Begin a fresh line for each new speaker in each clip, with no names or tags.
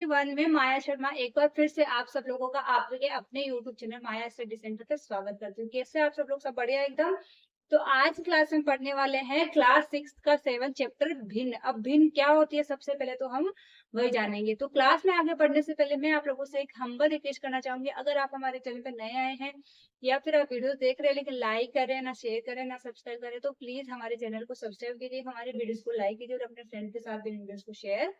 One में माया शर्मा एक बार फिर से आप सब लोगों का आपके अपने यूट्यूब चैनल माया स्टडी सेंटर पे स्वागत करती हूँ। कैसे आप सब लोग? सब बढ़िया एकदम। तो आज क्लास में पढ़ने वाले हैं क्लास 6 का 7 चैप्टर भिन्न। अब भिन्न क्या होती है सबसे पहले तो हम वही जानेंगे। तो क्लास में आगे बढ़ने से पहले मैं आप लोगों से एक हम्बल रिक्वेस्ट करना चाहूंगी। अगर आप हमारे चैनल पर नए आए हैं या फिर आप वीडियो देख रहे हैं लेकिन लाइक कर रहे हैं, ना शेयर करें, ना सब्सक्राइब करें, तो प्लीज हमारे चैनल को सब्सक्राइब कीजिए, हमारे वीडियोस को लाइक कीजिए और अपने फ्रेंड के साथ भी वीडियोस को शेयर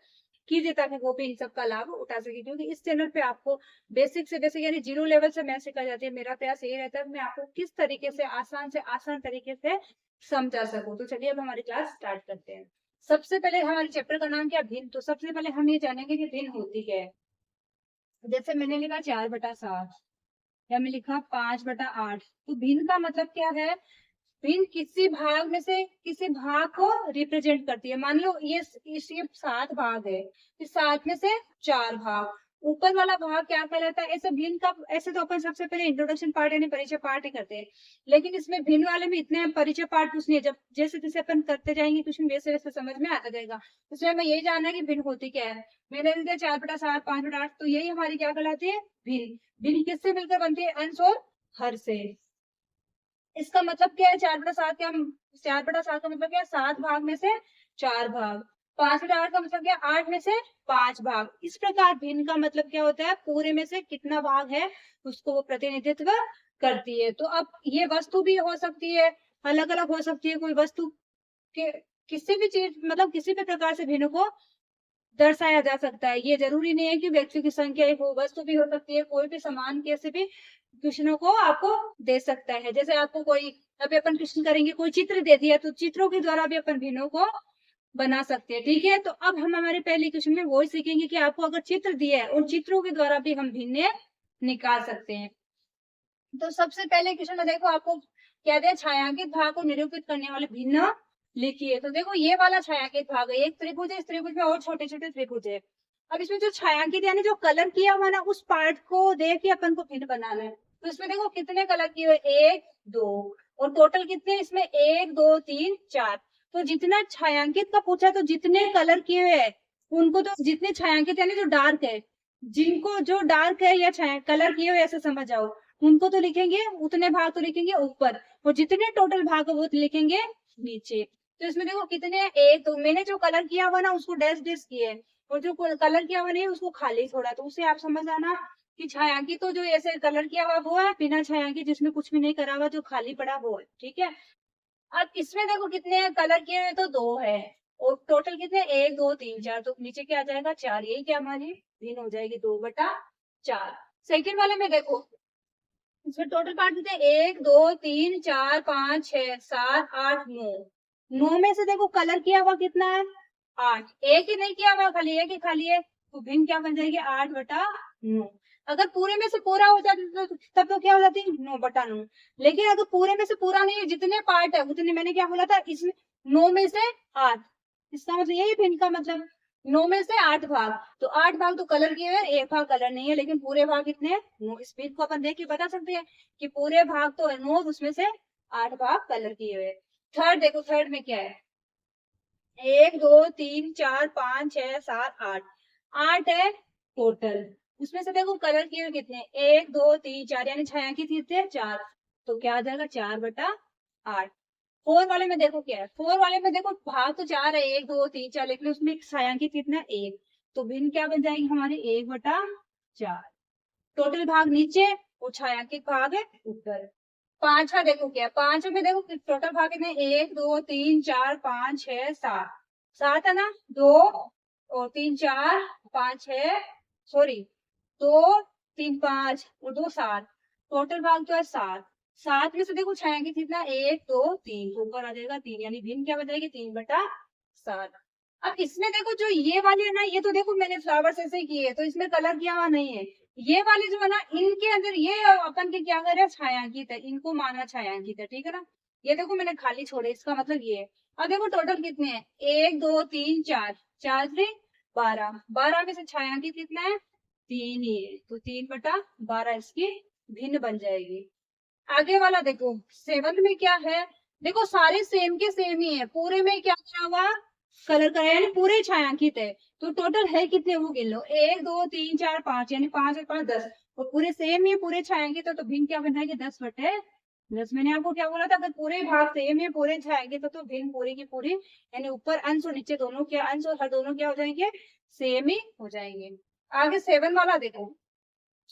कीजिए ताकि वो भी इन सब का लाभ उठा सके। क्योंकि इस चैनल पे आपको बेसिक से बेसिक यानी जीरो लेवल से मैथ सिखाई जाती है। मेरा प्रयास यही रहता है मैं आपको किस तरीके से आसान तरीके से समझा सकूं। तो चलिए अब हमारी क्लास स्टार्ट करते हैं। सबसे पहले हमारे चैप्टर का नाम क्या? भिन्न। तो सबसे पहले हम ये जानेंगे कि भिन्न होती क्या है। जैसे मैंने लिखा 4/7 या मैं लिखा 5/8। तो भिन्न का मतलब क्या है? भिन्न किसी भाग में से किसी भाग को रिप्रेजेंट करती है। मान लो ये 7 भाग है, इस 7 में से 4 भाग, ऊपर वाला भाग क्या कहलाता है? ऐसे भिन्न का ऐसे तो अपन सबसे पहले इंट्रोडक्शन पार्ट यानी परिचय पार्ट ही करते हैं, लेकिन इसमें भिन्न वाले में इतने परिचय पार्ट कुछ नहीं है। जब जैसे जैसे अपन करते जाएंगे कुछ वैसे वैसे समझ में आता जाएगा। इसमें हमें यही जानना है कि भिन्न होती क्या है। मैंने लिख दिया 4/7 5/8, तो यही हमारी क्या कहलाती है? भिन्न। भिन्न किससे मिलकर बनती है? अंश और हर से। इसका मतलब क्या है? 4/7 क्या? 4/7 का मतलब क्या है? 7 भाग में से 4 भाग। 5/8 का मतलब क्या? 8 में से 5 भाग। इस प्रकार भिन्न का मतलब क्या होता है? पूरे में से कितना भाग है उसको वो प्रतिनिधित्व करती है। तो अब ये वस्तु भी हो सकती है, अलग अलग हो सकती है। कोई वस्तु के किसी भी चीज मतलब किसी भी प्रकार से भिन्न को दर्शाया जा सकता है। ये जरूरी नहीं है कि व्यक्तियों की संख्या एक हो, वस्तु भी हो सकती है। कोई भी समान कैसे भी कृष्ण को आपको दे सकता है। जैसे आपको कोई अभी अपन कृष्ण करेंगे, कोई चित्र दे दिया तो चित्रों के द्वारा भी अपन भिन्नों को बना सकते हैं। ठीक है, तो अब हम हमारे पहले क्वेश्चन में वो सीखेंगे कि आपको अगर चित्र दिया है उन चित्रों के द्वारा भी हम भिन्न निकाल सकते हैं। तो सबसे पहले क्वेश्चन में देखो आपको क्या दिया? छायांकित भाग को निरूपित करने वाले भिन्न लिखिए। तो देखो ये वाला छायांकित भाग है, एक त्रिभुज है, इस त्रिभुज में और छोटे छोटे त्रिभुज है। अब इसमें जो छायांकित यानी जो कलर किया हुआ ना उस पार्ट को देख के अपन को भिन्न बनाना है। तो इसमें देखो कितने कलर किए हुए? 1 2 और टोटल कितने इसमें? 1 2 3 4। तो जितना छायांकित का पूछा तो जितने कलर किए हुए हैं उनको, तो जितने छायांकित यानी जो डार्क है, जिनको जो डार्क है या छाया कलर किए हुए ऐसे समझ जाओ, उनको तो लिखेंगे, उतने भाग तो लिखेंगे ऊपर, और जितने टोटल भाग है वो लिखेंगे नीचे। तो इसमें देखो कितने? एक तो मैंने जो कलर किया हुआ ना उसको डैश डैश किए, और जो कलर किया हुआ नहीं है उसको खाली छोड़ा। तो उसे आप समझ आना कि छायांकित तो जो ऐसे कलर किया हुआ वो है, बिना छायांकित जिसमें कुछ भी नहीं करा हुआ जो खाली पड़ा वो है। ठीक है, अब इसमें देखो कितने कलर किए हुए? तो 2 है, और टोटल कितने? 1 2 3 4। तो नीचे क्या आ जाएगा? 4। यही क्या हमारी भिन्न हो जाएगी? 2/4। सेकेंड वाले में देखो इसमें टोटल पार्ट कितने? 1 2 3 4 5 6 7 8 9। 9 में से देखो कलर किया हुआ कितना है? 8। एक ही नहीं किया हुआ, खाली एक ही खाली है। तो भिन्न क्या बन जाएगी? 8/9। अगर पूरे में से पूरा हो जाता तो तब तो क्या हो जाती? 9/9। लेकिन अगर पूरे में से पूरा नहीं है, जितने पार्ट है उतने, मैंने क्या बोला था इसमें? 9 में से 8। इसका मतलब यही भिन्न का मतलब 9 में से 8 भाग। तो 8 भाग तो कलर किए हुए, एक भाग कलर नहीं है, लेकिन पूरे भाग कितने हैं? 9। इस भिन्न को अपन देख के बता सकते हैं कि पूरे भाग तो है 9, उसमें से 8 भाग कलर किए हुए। थर्ड देखो, थर्ड में क्या है? 1 2 3 4 5 6 7 8। 8 है टोटल। उसमें से देखो कलर किए हुए कितने? 1 2 3 4 यानी छायांकित कितने? 4। तो क्या आ जाएगा? 4/8। फोर वाले में देखो क्या है? फोर वाले में देखो भाग तो 4 है, 1 2 3 4, लेकिन उसमें छायांकित कितना? 1। तो भिन्न क्या बन जाएगी हमारी? 1/4। टोटल भाग नीचे और छायांकित भाग है ऊपर। पांचवा देखो क्या है? पांचवा में देखो टोटल भाग कितने? 1 2 3 4 5 6 7। 7 है ना? 2 और 3 4 5 6, सॉरी 2 3 5 और 2 7। टोटल भाग जो है 7। 7 में से देखो छायांकित कितना? 1 2 3, ऊपर आ जाएगा 3, यानी भिन्न क्या बन जाएगी? 3/7। अब इसमें देखो जो ये वाले है ना, ये तो देखो मैंने फ्लावर्स ऐसे ही किए, तो इसमें कलर किया हुआ नहीं है। ये वाले जो है ना इनके अंदर ये अपन के क्या कर रहे हैं? छायांकित है, इनको माना छायांकित है। ठीक है ना? ये देखो मैंने खाली छोड़े, इसका मतलब ये है। अब देखो टोटल कितने हैं? 1 2 3 4, 4 से 12। 12 में से छायांकित कितना है? 3 ही है, तो 3/12 इसकी भिन्न बन जाएगी। आगे वाला देखो, सेवन में क्या है? देखो सारे सेम के सेम ही है। पूरे में क्या किया हुआ? कलर करा यानी पूरे छायांकित है। तो टोटल है कितने वो गिन लो, 1 2 3 4 5 यानी 5 और 5 10 और पूरे सेम ही पूरे छायांकित है तो भिन्न क्या बन है कि 10/10। मैंने आपको क्या बोला था, अगर पूरे भाग सेम है पूरे छायांकित तो भिन्न पूरी की पूरी यानी ऊपर अंश और नीचे दोनों के अंश और हर दोनों क्या हो जाएंगे, सेम ही हो जाएंगे। आगे 7 वाला देखो,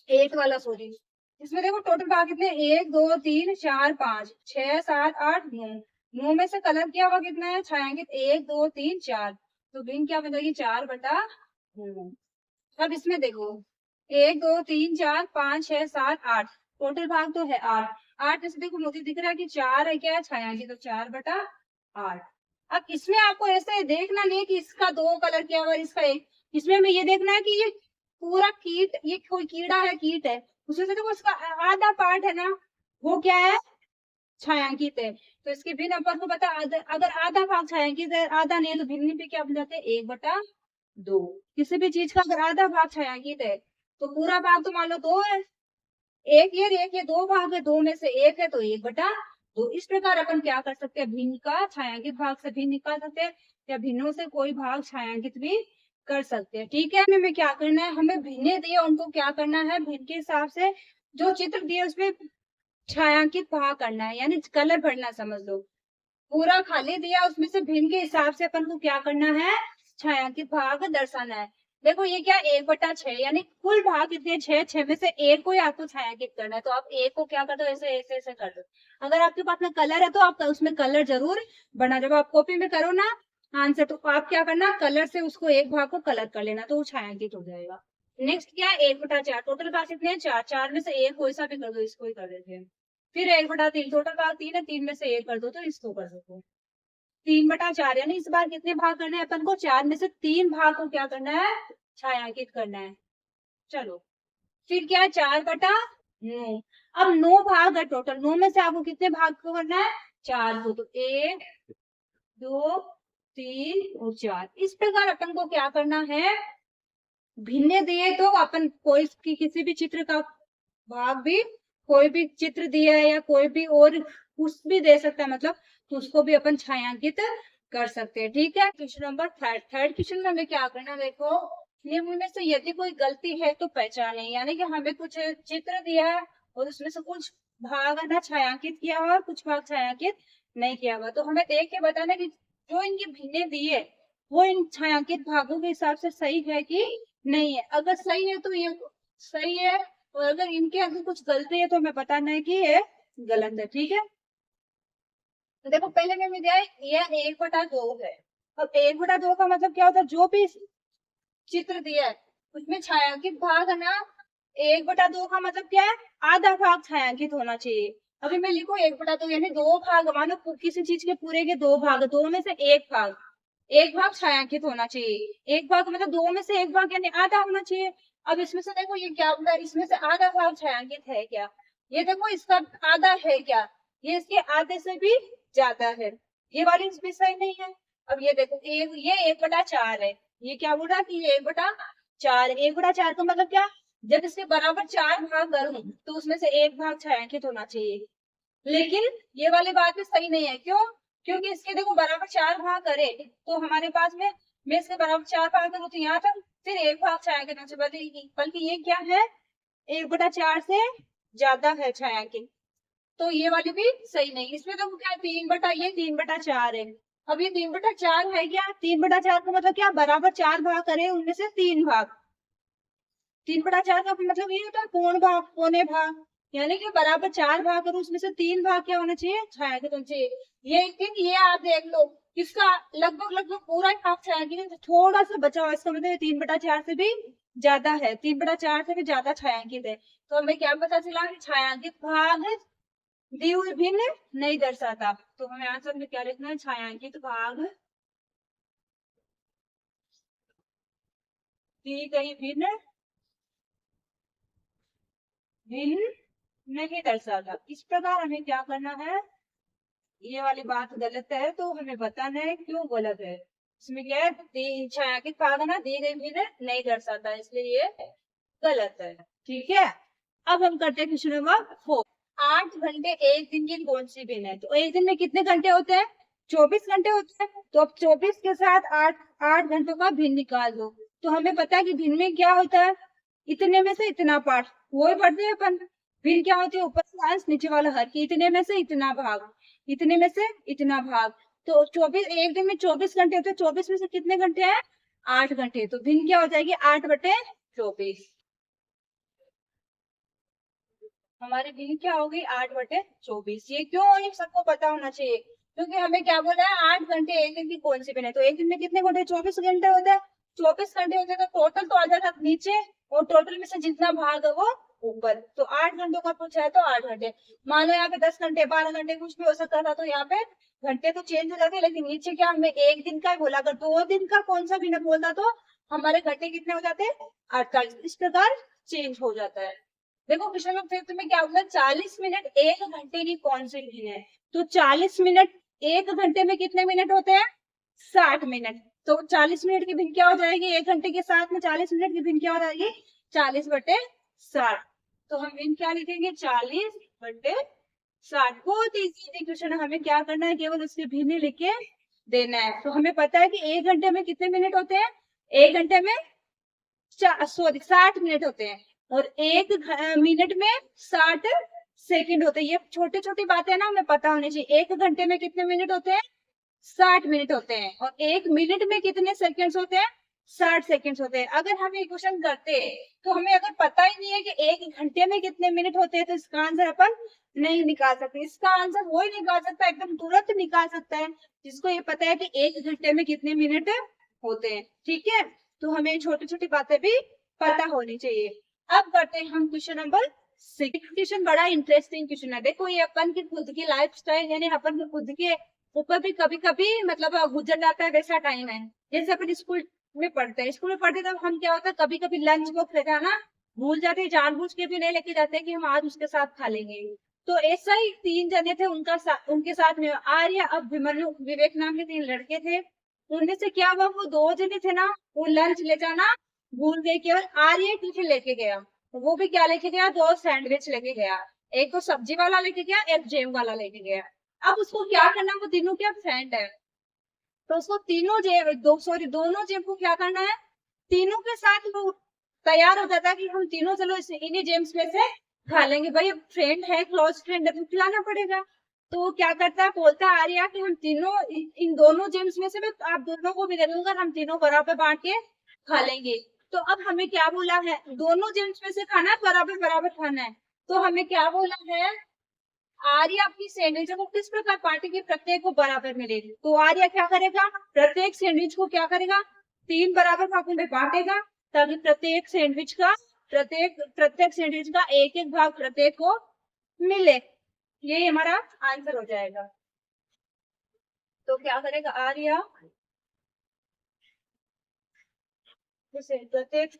8 वाला सॉरी, इसमें देखो टोटल भाग कितने 1 2 3 4 5 6 7 8 9, 9 में से कलर किया हुआ कितना है छायांकित 1 2 3 4 तो भिन्न क्या बनेगी 4/9। अब इसमें देखो 1 2 3 4 5 6 7 8 टोटल भाग तो है 8, 8 में से देखो मुझे दिख रहा है कि 4 है क्या है छायांकित तो 4/8। अब इसमें आपको ऐसे देखना नहीं है कि इसका 2 कलर किया हुआ इसका 1, इसमें हमें ये देखना है कि ये पूरा कीट, ये कोई कीड़ा है कीट है उसमें से देखो उसका आधा पार्ट है ना वो क्या है छायांकित है। तो इसके भिन्न अपन को पता अगर आधा भाग छायांकित है आधा नहीं है तो भिन्न पे क्या बन जाते हैं 1/2। किसी भी चीज का अगर आधा भाग छायांकित है तो पूरा भाग तो मान लो 2 है, एक ये 2 भाग है, 2 में से 1 है तो 1/2। इस प्रकार अपन क्या कर सकते हैं भिन्न का छायांकित भाग से भिन्न निकाल सकते हैं या भिन्नों से कोई भाग छायांकित भी कर सकते हैं। ठीक है, हमें क्या करना है, हमें भिन्न दिए उनको क्या करना है भिन्न के हिसाब से जो चित्र दिए उसमें छायांकित भाग करना है यानी कलर भरना समझ लो। पूरा खाली दिया उसमें से भिन्न के हिसाब से अपन को क्या करना है छायांकित भाग दर्शाना है। देखो ये क्या 1/6 यानी कुल भाग कितने 6, 6 में से 1 को ही आपको छायांकित करना है तो आप 1 को क्या कर दो ऐसे ऐसे ऐसे कर दो। अगर आपके पास में कलर है तो आप उसमें कलर जरूर बना, जब आप कॉपी में करो ना आंसर तो आप क्या करना कलर से उसको एक भाग को कलर कर लेना तो वो छायांकित हो जाएगा। नेक्स्ट क्या है 1/4 टोटल भाग कितने हैं 4, 4 में से 1 कोई सा भी कर दो, इसको ही कर देते हैं। फिर 1/3 टोटल भाग 3 है, 3 में से 1 कर दो तो इसको कर दो 3/4 यानी इस बार कितने भाग करने हैं अपन को 4 में से 3 भाग को क्या करना है छायांकित करना है। चलो फिर क्या है 4/9, अब 9 भाग है टोटल, 9 में से आपको कितने भाग को करना है 4 को, तो 1 2 3 और 4। इस प्रकार अपन को क्या करना है भिन्न दिए तो अपन कोई किसी भी चित्र का भाग भी कोई भी चित्र दिया है या कोई भी और कुछ भी दे सकता है मतलब तो उसको भी अपन छायांकित कर सकते हैं। ठीक है, क्वेश्चन नंबर थर्ड क्वेश्चन में हमें क्या करना देखो, निम्न में से यदि कोई गलती है तो पहचाने, यानी कि हमें कुछ चित्र दिया है और उसमें से कुछ भाग है ना छायांकित किया हुआ कुछ भाग छायांकित नहीं किया हुआ तो हमें देख के बताना कि जो इनके भिन्न दिए वो इन छायांकित भागों के हिसाब से सही है कि नहीं है। अगर सही है तो ये सही है और अगर इनके अंदर कुछ गलती है तो हमें बताना है कि ये गलत है। ठीक है, तो देखो पहले में दिया है ये 1/2 है। अब 1/2 का मतलब क्या होता है जो भी चित्र दिया है उसमें छायांकित भाग है ना 1/2 का मतलब क्या है आधा भाग छायांकित होना चाहिए। अभी मैं लिखू 1/2 यानी 2 भाग, मानो किसी चीज के पूरे के 2 भाग, 2 में से 1 भाग छायांकित होना चाहिए। 1 भाग मतलब 2 में से 1 भाग यानी आधा होना चाहिए। अब इसमें से देखो ये क्या होता है इसमें से आधा भाग छायांकित है क्या, ये देखो इसका आधा है क्या, ये इसके आधे से भी ज्यादा है, ये वाली इसमें सही नहीं है। अब ये देखो ये 1/4 है, ये क्या बोल रहा है कि ये 1/4, 1/4 का मतलब क्या, जब इसके बराबर 4 भाग करूं तो उसमें से 1 भाग छायांकित होना चाहिए। लेकिन ये वाली बात भी सही नहीं है, क्यों, क्योंकि इसके देखो बराबर 4 भाग करे तो हमारे पास में मैं इसके बराबर 4 भाग करूँ तो यहाँ तक फिर 1 भाग छायांकित होना चाहिए, बल्कि ये क्या है 1/4 से ज्यादा है छायांकित तो ये वाली भी सही नहीं। इसमें तो क्या 3/4 है। अब ये 3/4 है क्या, 3/4 का मतलब क्या बराबर 4 भाग करे उनमें से 3 भाग, 3/4 का मतलब ये होता है पूर्ण भाग पौने भाग, यानी कि बराबर 4 भाग करो उसमें से 3 भाग क्या होना चाहिए छायांकित होना चाहिए। ये आप देख लो इसका लगभग लगभग पूरा ही भाग छायांकित है, थोड़ा सा बचा हुआ इसका मतलब 3/4 से भी ज्यादा है, 3/4 से भी ज्यादा छायांकित है। तो हमें क्या पता चला कि छायांकित भाग दी हुई भिन्न नहीं दर्शाता, तो हमें आंसर में क्या लिखना है छायांकित भाग दी गई भिन्न भिन्न नहीं दर्शाता। इस प्रकार हमें क्या करना है, ये वाली बात गलत है तो हमें बताना है क्यों गलत है। इसमें क्या है छायांकित भाग है ना दी गई भिन्न नहीं दर्शाता इसलिए ये गलत है। ठीक है, अब हम करते हैं क्वेश्चन नंबर 4। 8 घंटे एक दिन की कौन सी भिन्न है, तो एक दिन में कितने घंटे होते हैं 24 घंटे होते हैं, तो अब 24 के साथ 8 घंटों का भिन्न निकाल दो। तो हमें पता है कि भिन्न में क्या होता है, इतने में से इतना पार्ट, वही पढ़ते हैं अपन। भिन्न क्या होती है, ऊपर से अंश नीचे वाला हर, की इतने में से इतना भाग, इतने में से इतना भाग। तो 24, एक दिन में 24 घंटे होते हैं, 24 में से कितने घंटे हैं, 8 घंटे। तो भिन्न क्या हो जाएगी, 8/24। हमारी भिन्न क्या होगी, 8/24। ये क्यों, ये सबको पता होना चाहिए, क्योंकि हमें क्या बोला है, 8 घंटे एक दिन की कौन सी भिन्न है। तो एक दिन में कितने घंटे, 24 घंटे होते हैं। 24 घंटे होते हैं, तो टोटल तो आ जाएगा नीचे, और टोटल में से जितना भाग है वो ऊपर। तो 8 घंटों का पूछा है, तो 8 घंटे। मान लो यहाँ पे 10 घंटे, 12 घंटे कुछ भी हो सकता था, तो यहाँ पे घंटे तो चेंज हो जाते हैं, लेकिन नीचे क्या हमें एक दिन का ही बोला। अगर 2 दिन का कौन सा भिन्न बोलता तो हमारे घंटे कितने हो जाते हैं, 48। इस प्रकार चेंज हो जाता है। देखो क्वेश्चन नंबर 5 में क्या होगा, 40 मिनट एक घंटे की कौन सी भिन्न है। तो 40 मिनट एक घंटे में कितने मिनट होते हैं, 60 मिनट। तो 40 मिनट की भिन्न क्या हो जाएगी, एक घंटे के साथ में 40 मिनट की भिन्न क्या हो जाएगी, 40/60। तो हम भिन्न क्या लिखेंगे, 40/60। बहुत इजी क्वेश्चन है, हमें क्या करना है, केवल उसकी भिन्न लिख के देना है। तो हमें पता है कि एक घंटे में कितने मिनट होते हैं, एक घंटे में 60 मिनट होते हैं, और एक मिनट में 60 सेकंड होते हैं। ये छोटी छोटी बातें ना हमें पता होनी चाहिए। एक घंटे में कितने मिनट होते हैं, 60 मिनट होते हैं, और एक मिनट में कितने सेकंड्स होते हैं, 60 सेकंड्स होते हैं। अगर हम ये क्वेश्चन करते तो हमें अगर पता ही नहीं है कि एक घंटे में कितने मिनट होते हैं, तो इसका आंसर अपन नहीं निकाल सकते। इसका आंसर वो ही निकाल सकता है, एकदम तुरंत निकाल सकता है, जिसको ये पता है कि एक घंटे में कितने मिनट होते हैं। ठीक है, तो हमें छोटी छोटी बातें भी पता होनी चाहिए। अब करते हैं हम क्वेश्चन नंबर 6। क्वेश्चन बड़ा इंटरेस्टिंग क्वेश्चन है। देखो ये अपन की खुद की लाइफ स्टाइल, यानी अपन के खुद के ऊपर भी कभी कभी मतलब गुजर जाता है, वैसा टाइम है। जैसे अपन स्कूल में पढ़ते हैं, स्कूल में पढ़ते तब हम क्या होता है, कभी कभी लंच बॉक्स ले जाना भूल जाते हैं, जानबूझ के भी नहीं लेके जाते कि हम आज उसके साथ खा लेंगे। तो ऐसा ही 3 जने थे, उनके साथ में आर्य, अभिमन्यु, विवेक नाम के 3 लड़के थे। उनमें से क्या हुआ, वो 2 जने थे ना, वो लंच ले जाना भूल गए। केवल आर्य टिफिन लेके गया। वो भी क्या लेके गया, 2 सैंडविच लेके गया। एक तो सब्जी वाला लेके गया, एक जेम वाला लेके गया। अब उसको क्या करना, वो तीनों क्या फ्रेंड है, तो उसको तीनों जेब दोनों जेब को क्या करना है, तीनों के साथ वो तैयार हो जाता है कि हम तीनों चलो इन्हीं जेम्स में से खा लेंगे। भाई फ्रेंड है, क्लोज फ्रेंड है, तो खिलाना पड़ेगा। तो वो क्या करता है, बोलता है आर्या कि हम तीनों इन दोनों जेम्स में से मैं आप दोनों को भी दे दूंगा, हम तीनों बराबर बांट के खा लेंगे। तो अब हमें क्या बोला है, दोनों जेम्स में से खाना है, बराबर बराबर खाना है। तो हमें क्या बोला है, आर्य अपनी सैंडविच को किस प्रकार बांटेगी, प्रत्येक को बराबर मिलेगी। तो आर्य क्या करेगा, प्रत्येक सैंडविच को क्या करेगा, 3 बराबर भागों में बांटेगा, ताकि प्रत्येक प्रत्येक सैंडविच का एक एक भाग प्रत्येक को मिले। ये हमारा आंसर हो जाएगा। तो क्या करेगा आर्य, जैसे प्रत्येक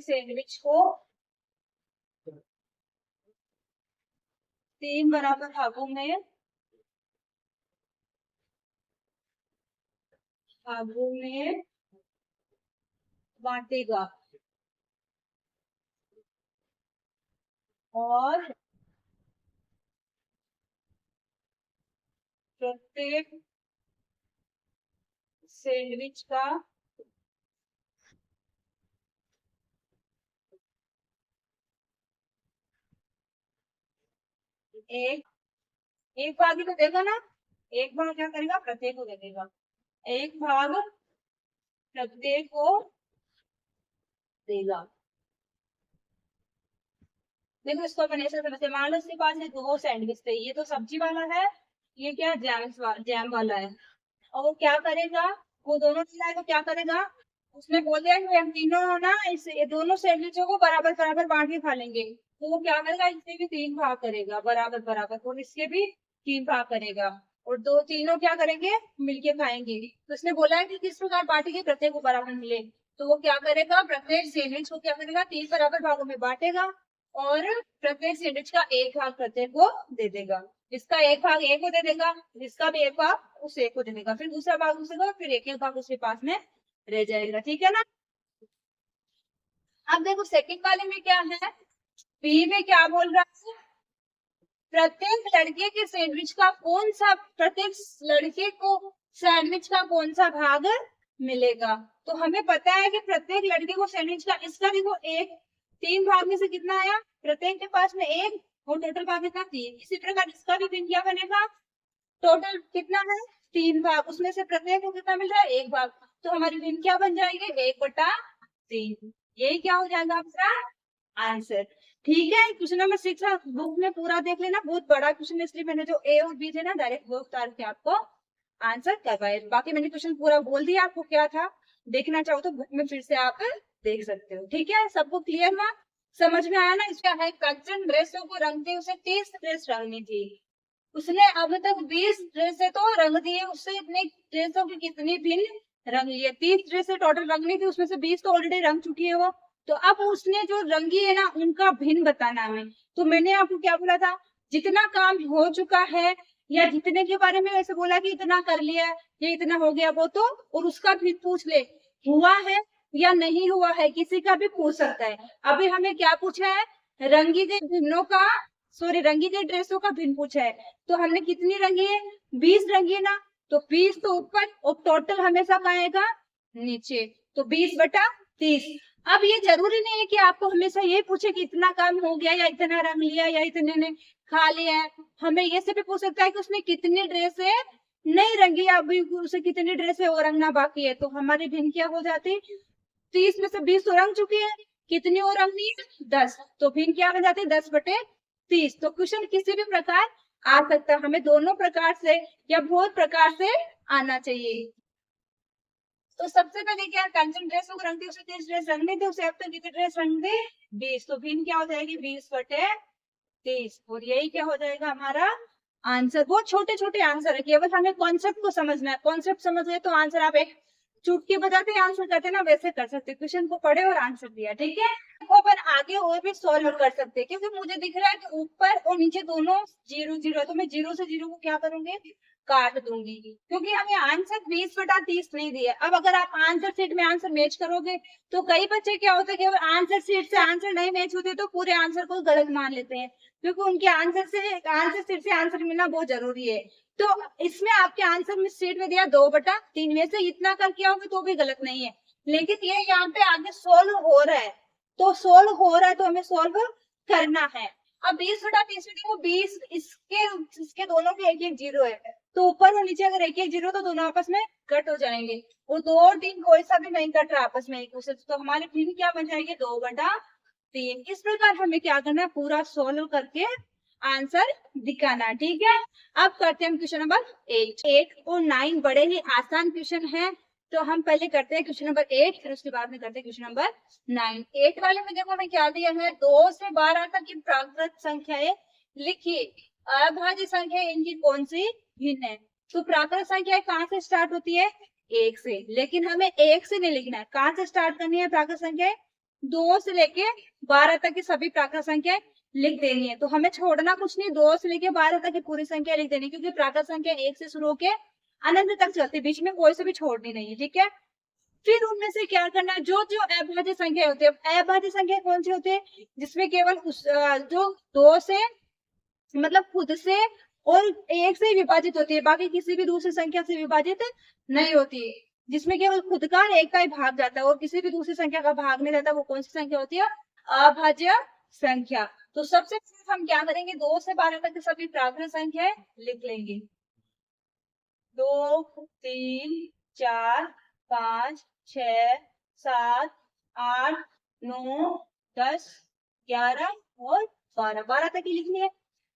सैंडविच को 3 बराबर भागों में बांटेगा, और प्रत्येक सैंडविच का एक एक भाग ही तो देगा ना, एक भाग क्या करेगा, प्रत्येक को दे देगा, एक भाग प्रत्येक को देगा। देखो इसको अपन ऐसे समझते, मान लो उसके पास 2 सैंडविच थे, ये तो सब्जी वाला है, ये क्या जैम वाला है। और वो क्या करेगा, वो दोनों मिलाए तो क्या करेगा, उसने बोल दिया कि हम तीनों ना इस ये दोनों सैंडविचों को बराबर बराबर बांट के खा लेंगे। तो वो क्या करेगा, इसके भी 3 भाग करेगा बराबर बराबर, और इसके भी 3 भाग करेगा, और दो तीनों क्या करेंगे, मिलके खाएंगे। तो उसने बोला है कि किस प्रकार बांटेंगे, प्रत्येक को बराबर मिले। तो वो क्या करेगा, प्रत्येक सैंडविच को क्या करेगा, 3 बराबर भागों में बांटेगा, और प्रत्येक सैंडविच का एक भाग प्रत्येक को दे देगा। इसका एक भाग एक को दे देगा, जिसका भी एक भाग उस एक को दे देगा, फिर दूसरा भाग दूसरे को, फिर एक एक भाग उसके पास में रह जाएगा। ठीक है ना। अब देखो सेकंड वाले में क्या है, बी में क्या बोल रहा है, प्रत्येक लड़के के सैंडविच का कौन सा, प्रत्येक लड़के को सैंडविच का कौन सा भाग मिलेगा। तो हमें पता है कि प्रत्येक लड़के को सैंडविच का, इसका देखो एक 3 भाग में से कितना आया, प्रत्येक के पास में 1 और टोटल भाग कितना 3। इसी प्रकार इसका भी भिन्न क्या बनेगा, टोटल कितना है 3 भाग, उसमें से प्रत्येक को कितना मिल रहा है 1 भाग। तो हमारी भिन्न क्या बन जाएगी 1/3। यही क्या हो जाएगा आपका आंसर। ठीक है, क्वेश्चन नंबर 6 बुक में पूरा देख लेना, बहुत बड़ा क्वेश्चन है, इसलिए मैंने जो ए और बी थे ना डायरेक्ट वो उतार के आपको आंसर करवाए। बाकी मैंने क्वेश्चन पूरा बोल दिया आपको क्या था, देखना चाहो तो बुक में फिर से आप देख सकते हो। ठीक है, सबको क्लियर ना, समझ में आया ना। इसका है कंचन ड्रेसों को रंगते उसे 30 ड्रेस रंगनी थी, उसने अब तक 20 ड्रेसें तो रंग दिए, उससे इतने ड्रेसों की कितनी भिन्न रंग लिए। 30 ड्रेसें टोटल रंगनी थी, उसमें से 20 तो ऑलरेडी रंग चुकी है वो। तो अब उसने जो रंगी है ना उनका भिन्न बताना है। तो मैंने आपको क्या बोला था, जितना काम हो चुका है या जितने के बारे में ऐसे बोला कि इतना कर लिया या इतना हो गया वो तो, और उसका भी पूछ ले हुआ है या नहीं हुआ है, किसी का भी पूछ सकता है। अभी हमें क्या पूछा है, रंगी के भिन्नों का, सॉरी रंगी के ड्रेसों का भिन्न पूछा है। तो हमने कितनी रंगी है 20 रंगी है ना, तो 20 तो ऊपर और टोटल हमेशा कहाँ आएगा नीचे, तो 20/30। अब ये जरूरी नहीं है कि आपको हमेशा ये पूछे कि इतना काम हो गया या इतना रंग लिया या इतने ने खा लिया है। हमें ये से भी पूछ सकता है कि उसने कितनी ड्रेस है नहीं रंगी, अभी उसे कितनी ड्रेस है और रंगना बाकी है। तो हमारी भिन्न क्या हो जाती, 30 में से 20 तो रंग चुकी है, कितनी और रंगनी है 10, तो भिन्न क्या बन जाती है 10/30। तो क्वेश्चन किसी भी प्रकार आ सकता है, हमें दोनों प्रकार से या बहुत प्रकार से आना चाहिए। तो सबसे पहले क्या, कंचन ड्रेसों को रंगते उसे 30 ड्रेस रंगने थे, उसे अब तक कितने ड्रेस रंग दे 20, तो भिन्न क्या हो जाएगी 20/30। और यही क्या हो जाएगा हमारा आंसर। बहुत छोटे छोटे आंसर है, केवल हमें कॉन्सेप्ट को समझना है। कॉन्सेप्ट समझ गए तो आंसर आप एक चुटकी बजाते आंसर करते ना वैसे कर सकते, क्वेश्चन को पढ़े और आंसर दिया। ठीक है, देखो अपन आगे और भी सॉल्व कर सकते हैं, क्योंकि मुझे दिख रहा है कि ऊपर और नीचे दोनों 0 0 है, तो मैं 0 से 0 को क्या करूंगी काट दूंगी, क्योंकि हमें आंसर 20/30 नहीं दिया। अब अगर आप आंसर शीट में आंसर मैच करोगे तो कई बच्चे क्या होता है कि आंसर शीट से आंसर नहीं मैच होते तो पूरे आंसर को गलत मान लेते हैं, क्योंकि उनके आंसर शीट से आंसर मिलना बहुत जरूरी है। तो इसमें आपके आंसर में शीट में दिया 2/3 में से इतना करके आओगे तो भी गलत नहीं है, लेकिन ये यहाँ पे आगे सोल्व हो रहा है, तो सोल्व हो रहा है तो हमें सोल्व करना है। अब 20/30 में देखो 20 इसके दोनों के 1 1 0 है, तो ऊपर और नीचे अगर 1 1 0 तो दोनों आपस में कट हो जाएंगे, और 2 और 3 कोई सा भी नहीं कट रहा आपस में एक दूसरे से, तो हमारी भिन्न क्या बन जाएगी 2/3। इस प्रकार हमें क्या करना है, पूरा सोल्व करके आंसर दिखाना। ठीक है, अब करते हैं क्वेश्चन नंबर 8 और 9 बड़े ही आसान क्वेश्चन है, तो हम पहले करते हैं क्वेश्चन नंबर 8, फिर उसके बाद में करते हैं क्वेश्चन नंबर 9। 8 वाले में देखो हमें क्या दिया है, 2 से 12 तक की प्राकृत संख्याएं लिखिए, अभाज्य संख्या इनकी कौन सी भिन्न है। तो प्राकृत संख्या कहाँ से स्टार्ट होती है 1 से, लेकिन हमें 1 से नहीं लिखना है, कहाँ से स्टार्ट करनी है प्राकृत संख्या 2 से लेके 12 तक की सभी प्राकृत संख्या लिख देनी है। तो हमें छोड़ना कुछ नहीं, 2 से लेके 12 तक की पूरी संख्या लिख देनी, क्योंकि प्राकृत संख्या 1 से शुरू होके अनंत तक चलती, बीच में कोई से भी छोड़नी नहीं है। ठीक है, फिर उनमें से क्या करना है, जो जो अभाज्य संख्या होती है, अभाज्य संख्या कौन सी होती है जिसमें केवल जो 2 से मतलब खुद से और 1 से विभाजित होती है, बाकी किसी भी दूसरी संख्या से विभाजित नहीं होती है, जिसमें केवल खुद का 1 का ही भाग जाता है और किसी भी दूसरी संख्या का भाग नहीं जाता, वो कौन सी संख्या होती है अभाज्य संख्या। तो सबसे पहले हम क्या करेंगे, 2 से 12 तक की सभी प्राकृत संख्याएं लिख लेंगे, 2 3 4 5 6 7 8 9 10 11 और 12 तक ही लिखनी है।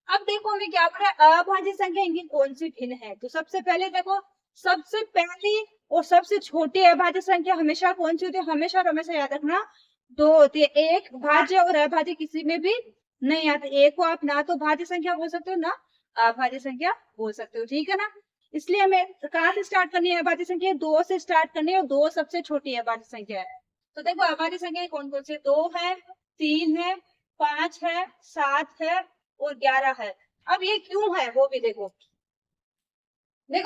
अब देखो हमें क्या पता है, अभाज्य संख्या इनकी कौन सी भिन्न है। तो सबसे पहले देखो, सबसे पहली और सबसे छोटी अभाज्य संख्या हमेशा कौन सी होती है, हमेशा और हमेशा याद रखना 2 होती है। एक भाज्य और अभाज्य किसी में भी नहीं आते, एक को आप ना तो भाज्य संख्या बोल सकते हो ना अभाज्य संख्या बोल सकते हो। ठीक है ना, इसलिए हमें कहाँ से स्टार्ट करनी है अभाज्य संख्या, 2 से स्टार्ट करनी है, और 2 सबसे छोटी अभाज्य संख्या है। तो देखो अभाज्य संख्या कौन कौन सी, 2 है 3 है 5 है 7 है और 11 है। अब ये क्यों है वो भी देखो,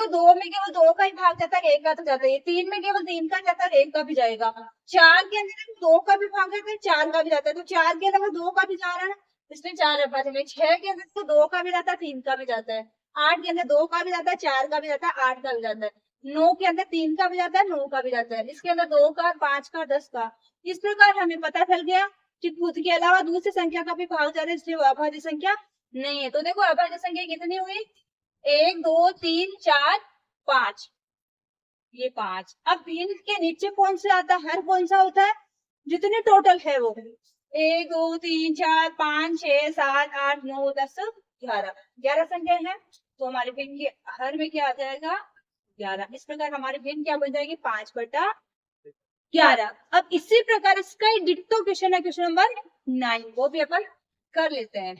2 में केवल 2 का ही भाग जाता है, 1 का तो जाता है, 3 में केवल 3 का जाता है, 1 का भी जाएगा, 4 के अंदर 2 का भी भाग जाता है, 4 का भी जाता है, तो 4 के अलावा 2 का भी जा रहा है, इसमें 4 अभाज्य में 6 के अंदर तो 2 का भी जाता है, 3 का भी जाता है। 8 के अंदर 2 का भी जाता है, 4 का भी जाता है, 8 का भी जाता है। 9 के अंदर 3 का भी जाता है, 9 का भी जाता है। इसके अंदर 2 का, 5 का, 10 का। इस प्रकार हमें पता चल गया कि खुद के अलावा दूसरी संख्या का भी भाग जा रहा है, इसलिए वो अभाज्य संख्या नहीं है। तो देखो अभाज्य संख्या कितनी हुई, 1 2 3 4 5, ये 5। अब भिन्न के नीचे कौन सा आता है, हर कौन सा होता है, जितने टोटल है वो 1 2 3 4 5 6 7 8 9 10 11, 11 संख्या है। तो हमारे भिन्न के हर में क्या आ जाएगा, 11। इस प्रकार हमारी भिन्न क्या बन जाएगी, 5/11। अब इसी प्रकार इसका ही डिट्टो क्वेश्चन है, क्वेश्चन नंबर 9, वो भी अपन कर लेते हैं।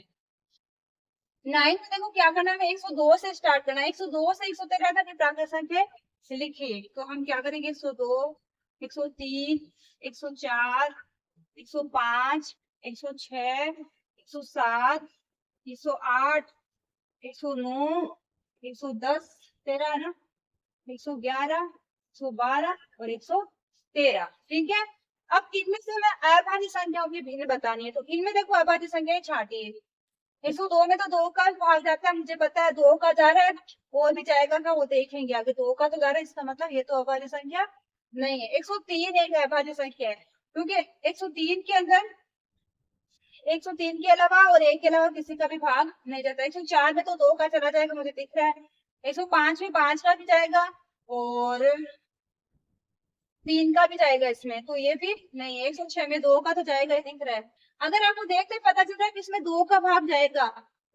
9 में देखो क्या करना है, 102 से स्टार्ट करना है। 102 से 113 तक प्राकृत संख्या लिखिए। तो हम क्या करेंगे, 102 103 104 105 106 107 108 109 110, 13 है ना, 111 112 और 113। ठीक है। अब इनमें से हमें अभाज्य संख्याओं की भिन्न बतानी है। तो इनमें देखो अभाज्य संख्याएं छांटी है। 102 में तो 2 का भाग जाता है, मुझे पता है 2 का जा रहा है, वो भी जाएगा ना, वो देखेंगे आगे। 2 का तो जा रहा है, इसका मतलब ये तो अभाज्य संख्या नहीं है। 103 एक अभाज्य संख्या है, क्योंकि 103 के अंदर 103 के अलावा और 1 के अलावा किसी का भी भाग नहीं जाता। 104 में तो 2 का चला जाएगा, मुझे दिख रहा है। 105 में 5 का भी जाएगा और 3 का भी जाएगा इसमें, तो ये भी नहीं है। 106 में 2 का तो जाएगा, ये दिख रहा है। अगर आपको देखते पता चल रहा है कि इसमें 2 का भाग जाएगा,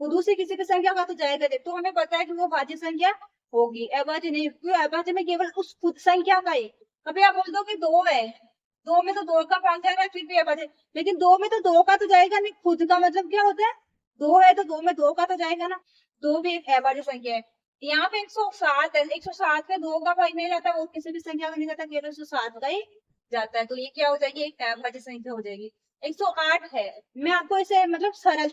वो दूसरी किसी की संख्या का तो जाएगा, तो हमें पता है कि वो भाज्य संख्या होगी, अभाज्य नहीं। क्यों, अभाज्य में केवल उस खुद संख्या का ही। कभी आप बोल दो कि 2 है, 2 में तो 2 का भाग जा रहा है, फिर भी अभाज्य। लेकिन 2 में तो 2 का तो जाएगा नहीं, खुद का मतलब क्या होता है, 2 है तो 2 में 2 का तो जाएगा ना, 2 भी एक अभाज्य संख्या है। यहाँ पे 107 है, 107 में 2 का भाग नहीं जाता, वो किसी भी संख्या का नहीं जाता, केवल 107 का ही जाता है। तो ये क्या हो जाएगी, एक अभाज्य संख्या हो जाएगी। 108 है, मैं आपको इसे मतलब सरल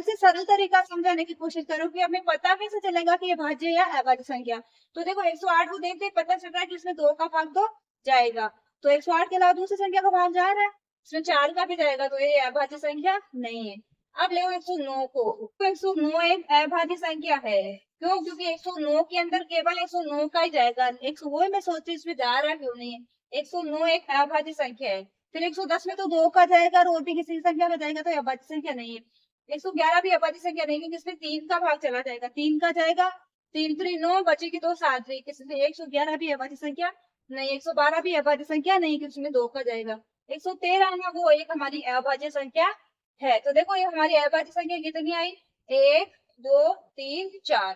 से सरल तरीका समझाने की कोशिश करूँ कि हमें पता कैसे चलेगा कि ये भाज्य या अभाज्य संख्या। तो देखो 108 को देखते ही पता चल रहा है कि इसमें 2 का भाग तो जाएगा, तो 108 के अलावा दूसरी संख्या का भाग जा रहा है, इसमें 4 का भी जाएगा, तो ये अभाज्य संख्या नहीं है। अब ले 109 को, तो 109 एक अभाज्य संख्या है। क्यों, क्योंकि 109 के अंदर केवल 109 का ही जाएगा। 100 मैं सोचती इसमें जा रहा क्यों नहीं है। 109 एक अभाज्य संख्या है। फिर 110 में तो 2 का जाएगा और भी किसी संख्या का जाएगा, तो अभाज्य संख्या नहीं है। 111 भी अभाज्य संख्या नहीं, क्योंकि इसमें 3 का भाग चला जाएगा, 3 का जाएगा, 3 3 9 बचेगी 2 7, किसी 111 भी अभाज्य संख्या नहीं। 112 भी अभाज्य संख्या नहीं, क्योंकि उसमें 2 का जाएगा। 113 है ना, वो एक हमारी अभाज्य संख्या है। तो देखो ये हमारी अभाज्य संख्या कितनी आई, 1 2 3 4,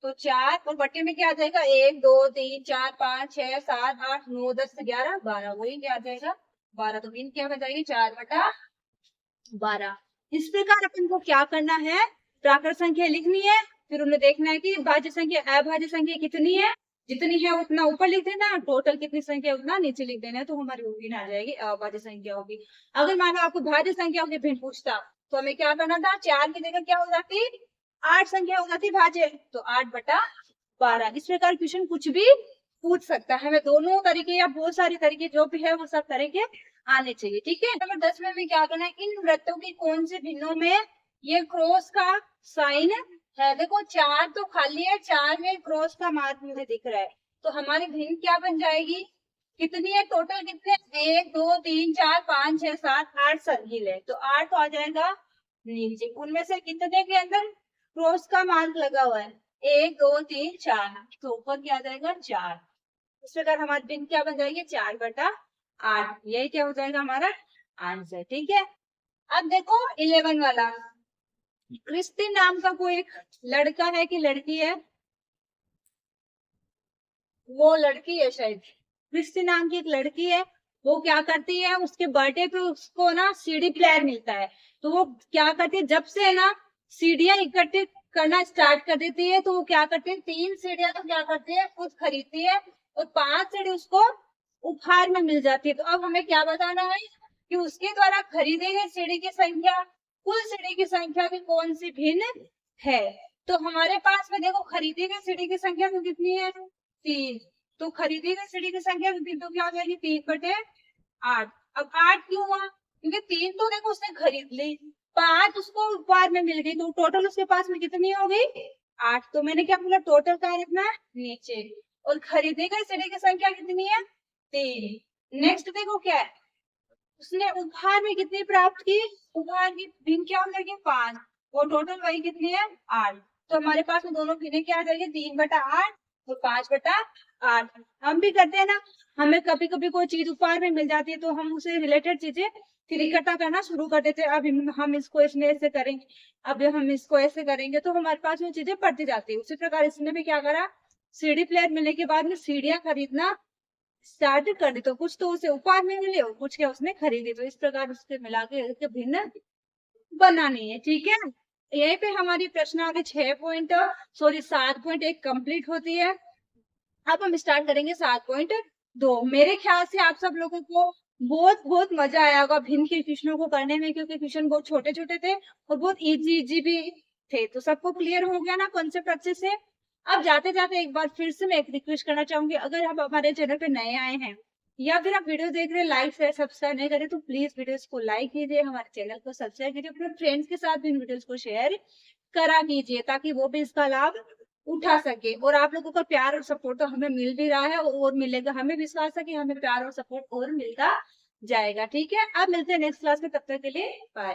तो 4 और बट्टे में क्या आ जाएगा, 1 2 3 4 5 6 7 8 9 10 11 12, वही क्या आ जाएगा 12। तो भिन्न क्या हो जाएगी, 4/12। इस प्रकार अपन को क्या करना है, प्राकृत संख्या लिखनी है, फिर उन्हें देखना है कि भाज्य संख्या अभाज्य संख्या कितनी है, जितनी है उतना ऊपर लिख देना, टोटल कितनी संख्या उतना नीचे लिख देना है, तो हमारी भिन्न आ जाएगी, अभाज्य संख्या होगी। अगर मान लो आपको भाज्य संख्या के भिन्न पूछता, तो हमें क्या करना था, 4 की जगह क्या हो जाती, 8 संख्या हो जाती भाज्य, तो 8/12। इस प्रकार क्वेश्चन कुछ भी पूछ सकता है, हमें दोनों तरीके या बहुत सारे तरीके जो भी है वो सब तरीके आने चाहिए। ठीक है। नंबर 10 में हमें क्या करना है, इन वृत्तों की कौन से भिन्नों में ये क्रॉस का साइन है। देखो 4 तो खाली है, 4 में क्रॉस का मार्क मुझे दिख रहा है, तो हमारी भिन्न क्या बन जाएगी, कितनी है टोटल, कितने 1 2 3 4 5 6 7 8 सर्किल है, तो 8 तो आ जाएगा नीचे। उनमें से कितने के अंदर क्रॉस का मार्क लगा हुआ है, 1 2 3 4, तो ऊपर क्या आ जाएगा 4। इस प्रकार हमारी भिन्न क्या बन जाएगी, 4/8। यही क्या हो जाएगा हमारा आंसर। ठीक है। अब देखो 11 वाला, क्रिस्टी नाम का कोई एक लड़का है कि लड़की है, वो लड़की है शायद, क्रिस्टी नाम की एक लड़की है। वो क्या करती है, उसके बर्थडे पे उसको ना सीडी प्लेयर मिलता है, तो वो क्या करती है, जब से ना सीडियां इकट्ठी करना स्टार्ट कर देती है, तो वो क्या करती है, 3 सीडियां तो क्या करती है खुद खरीदती है, और 5 सीडी उसको उपहार में मिल जाती है। तो अब हमें क्या बताना है कि उसके द्वारा खरीदे गए सीडी की संख्या कुल सीडी की संख्या की कौन सी भिन्न है। तो हमारे पास में देखो खरीदी गई सीडी की संख्या तो कितनी है, 3, तो खरीदी गई सीडी की संख्या तो क्या हो जाएगी, 3/8। अब 8 क्यों हुआ, क्योंकि 3 तो देखो उसने खरीद ली, 5 उसको उपहार में मिल गई, तो टोटल उसके पास में कितनी हो गई? 8। तो मैंने क्या बोला, टोटल कहाँ रखना है? नीचे। और खरीदे गए सिरे की संख्या कितनी है? 3। नेक्स्ट देखो क्या है, उसने उपहार में कितनी प्राप्त की? उपहार की भिन्न क्या हो जाएगी? 5। और टोटल वही कितनी है? 8। तो हमारे पास में दोनों भिन्नें क्या आ जाएगी? 3/8 और 5/8। हम भी करते हैं ना, हमें कभी कभी कोई चीज उपहार में मिल जाती है तो हम उसे रिलेटेड चीजें फिर इकट्ठा करना शुरू कर देते हैं। अब हम इसको इसमें ऐसे करेंगे, अब हम इसको ऐसे करेंगे, तो हमारे पास वो चीजें पड़ती जाती है। उसी प्रकार इसने भी क्या करा, सीडी प्लेयर मिलने के बाद में सीढ़ियां खरीदना स्टार्ट कर दी, तो कुछ तो उसे उपहार में मिले और कुछ क्या उसने खरीदी, तो इस प्रकार उसके मिला के भिन्न बनानी है। ठीक है, यहीं पे हमारी प्रश्न आगे 6 पॉइंट, सॉरी 7 पॉइंट एक कंप्लीट होती है। अब हम स्टार्ट करेंगे 7.2। मेरे ख्याल से आप सब लोगों को बहुत बहुत मजा आया होगा भिन्न के क्वेश्चनों को करने में, क्योंकि क्वेश्चन बहुत छोटे छोटे थे और बहुत इजी इजी भी थे। तो सबको क्लियर हो गया ना कॉन्सेप्ट अच्छे से? अब जाते जाते एक बार फिर से मैं एक रिक्वेस्ट करना चाहूंगी, अगर आप हमारे चैनल पे नए आए हैं या फिर आप वीडियो देख रहे हैं, लाइक शेयर सब्सक्राइब नहीं करें, तो प्लीज वीडियोस को लाइक कीजिए, हमारे चैनल को सब्सक्राइब कीजिए, अपने फ्रेंड्स के साथ भी इन वीडियोस को शेयर करा कीजिए, ताकि वो भी इसका लाभ उठा सके। और आप लोगों का प्यार और सपोर्ट तो हमें मिल भी रहा है और मिलेगा, हमें विश्वास है कि हमें प्यार और सपोर्ट और मिलता जाएगा। ठीक है, अब मिलते हैं नेक्स्ट क्लास में, तब तक के लिए बाय।